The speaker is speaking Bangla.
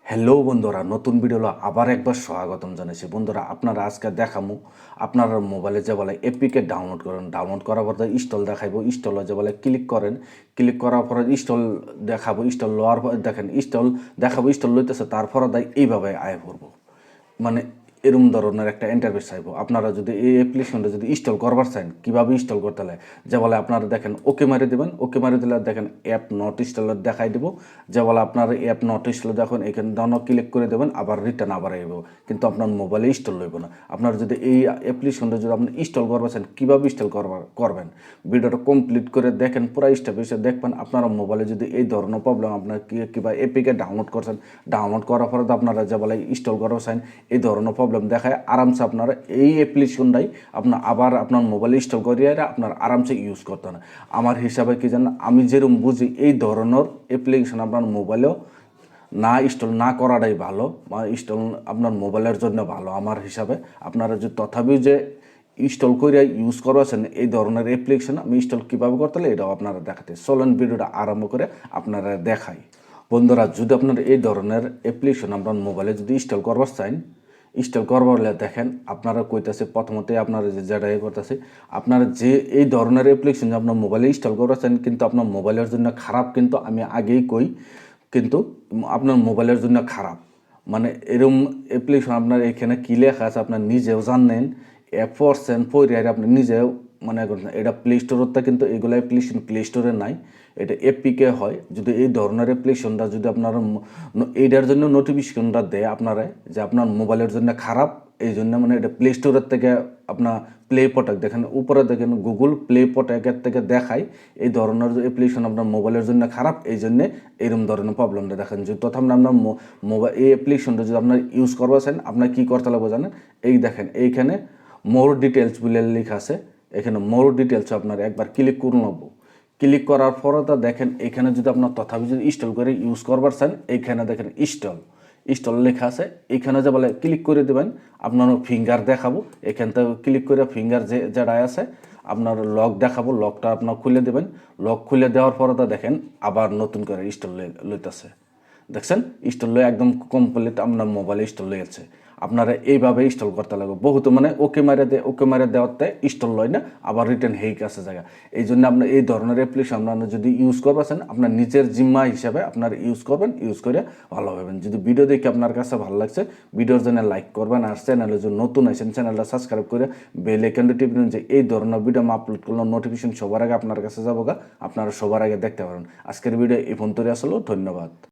হ্যালো বন্ধুরা, নতুন ভিডিও আবার একবার স্বাগতম জানাইছি। বন্ধুরা, আপনারা আজকে দেখামু আপনার মোবাইলে যে বলে এপিকে ডাউনলোড করেন, ডাউনলোড করার পর ইনস্টল দেখাইবো। ইনস্টলে যে বলে ক্লিক করেন, ক্লিক করার পরে ইনস্টল দেখাবো। ইনস্টল লওয়ার পর দেখেন ইনস্টল দেখাবো, ইনস্টল লইতেছে, তারপরে এইভাবে আয় করবো। মানে এরম ধরনের একটা ইন্টারফেস চাইবো। আপনারা যদি এই অ্যাপ্লিকেশনটা যদি ইনস্টল করবার চান, কীভাবে ইনস্টল করতে হয় যে বলে আপনারা দেখেন ওকে মারি দেবেন। ওকে মারি দিলে দেখেন অ্যাপ নট ইনস্টলের দেখাই দেবো। যে বলে আপনার অ্যাপ নট ইনস্টল দেখুন, এখানে ডাউন ক্লিক করে দেবেন, আবার রিটার্ন আবার আইব, কিন্তু আপনার মোবাইলে ইনস্টল হইব না। আপনারা যদি এই অ্যাপ্লিকেশনটা যদি আপনি ইনস্টল করবার চান, কীভাবে ইনস্টল করবেন ভিডিওটা কমপ্লিট করে দেখেন, পুরো স্টেপ এসে দেখবেন। আপনারা মোবাইলে যদি এই ধরনের প্রবলেম আপনার কিংবা এপিকে ডাউনলোড করছেন, ডাউনলোড করার পরে আপনারা যে বলে ইনস্টল করবার চান এই ধরনের প্রবলেম দেখায়, আরামসে আপনারা এই অ্যাপ্লিকেশনটাই আপনার আবার আপনার মোবাইলে ইনস্টল করিয়ে আপনার আরামসে ইউজ করতে না। আমার হিসাবে কি জানেন, আমি যেরকম বুঝি এই ধরনের অ্যাপ্লিকেশন আপনার মোবাইলেও না ইনস্টল না করাটাই ভালো, বা ইনস্টল আপনার মোবাইলের জন্য ভালো আমার হিসাবে। আপনারা যে তথাপি যে ইনস্টল করে ইউজ করছেন এই ধরনের অ্যাপ্লিকেশন, আমি ইনস্টল কীভাবে করতে হলে এটাও আপনারা দেখাতে চলেন, ভিডিওটা আরম্ভ করে আপনারা দেখাই। বন্ধুরা, যদি আপনার এই ধরনের অ্যাপ্লিকেশন আপনার মোবাইলে যদি ইনস্টল করবার চান, ইনস্টল করবার হলে দেখেন আপনারা কইতাছে প্রথমতে আপনারা যেটা করতেছে, আপনারা যে এই ধরনের অ্যাপ্লিকেশন যে আপনার মোবাইলে ইনস্টল করছেন, কিন্তু আপনার মোবাইলের জন্য খারাপ। কিন্তু আমি আগেই কই, কিন্তু আপনার মোবাইলের জন্য খারাপ। মানে এরকম অ্যাপ্লিকেশন আপনার এখানে কী লেখা আছে আপনার নিজেও জানেন, অ্যাপ পড়ছেন, পড়ে আপনি নিজেও মনে করেন এটা প্লে স্টোরতে, কিন্তু এগুলো অ্যাপ্লিকেশন প্লে স্টোরে নাই, এটা এপিকে হয়। যদি এই ধরনের অ্যাপ্লিকেশনটা যদি আপনারা এইটার জন্য নোটিফিকেশনটা দেয় আপনারা যে আপনার মোবাইলের জন্য খারাপ, এই জন্য মানে এটা প্লে স্টোরের থেকে আপনার প্লে প্রোটেক্ট দেখেন, উপরে দেখেন গুগল প্লে প্রোটেক্টের থেকে দেখায় এই ধরনের অ্যাপ্লিকেশন আপনার মোবাইলের জন্য খারাপ, এই জন্যে এরকম ধরনের প্রবলেমটা দেখেন। যদি তখন আপনার মোবাইল এই অ্যাপ্লিকেশনটা যদি আপনার ইউজ করবেন, আপনার কী করতে লাগবে জানেন, এই দেখেন এইখানে মোর ডিটেলস বলে লেখা আছে, এখানে মোর ডিটেলস আপনার একবার ক্লিক করুন লাগবো। ক্লিক করার পরে তো দেখেন এখানে যদি আপনার তথাপি যদি ইনস্টল করে ইউজ করবার চান, এইখানে দেখেন ইনস্টল লেখা আছে, এইখানে যে বলে ক্লিক করে দেবেন, আপনার ফিঙ্গার দেখাবো। এখান থেকে ক্লিক করে ফিঙ্গার যেটা আছে আপনার লক দেখাবো, লকটা আপনার খুলে দেবেন। লক খুলে দেওয়ার পরে তো দেখেন আবার নতুন করে ইনস্টল লইতেছে। দেখছেন ইনস্টল লয়ে একদম কমপ্লিট আপনার মোবাইলে ইনস্টল লয়েছে। আপনারা এইভাবে ইনস্টল করতে লাগবে। বহুত মানে ওকে মারে দেওয়াতে ইনস্টল লয় না, আবার রিটার্ন হেই কাছে জায়গা। এই জন্য আপনার এই ধরনের অ্যাপ্লিকেশন আপনারা যদি ইউজ করবেন, আপনার নিজের জিম্মা হিসাবে আপনার ইউজ করবেন, ইউজ করে ভালো হবেন। যদি ভিডিও দেখে আপনার কাছে ভালো লাগছে, ভিডিওর জন্য লাইক করবেন, আর চ্যানেলে যদি নতুন আছেন চ্যানেলটা সাবস্ক্রাইব করে বেল আইকনটা টিপবেন, যে এই ধরনের ভিডিও আমি আপলোড করলাম নোটিফিকেশন সবার আগে আপনার কাছে যাবো, আপনারা সবার আগে দেখতে পারেন। আজকের ভিডিও এই পর্যন্তই আসলো, ধন্যবাদ।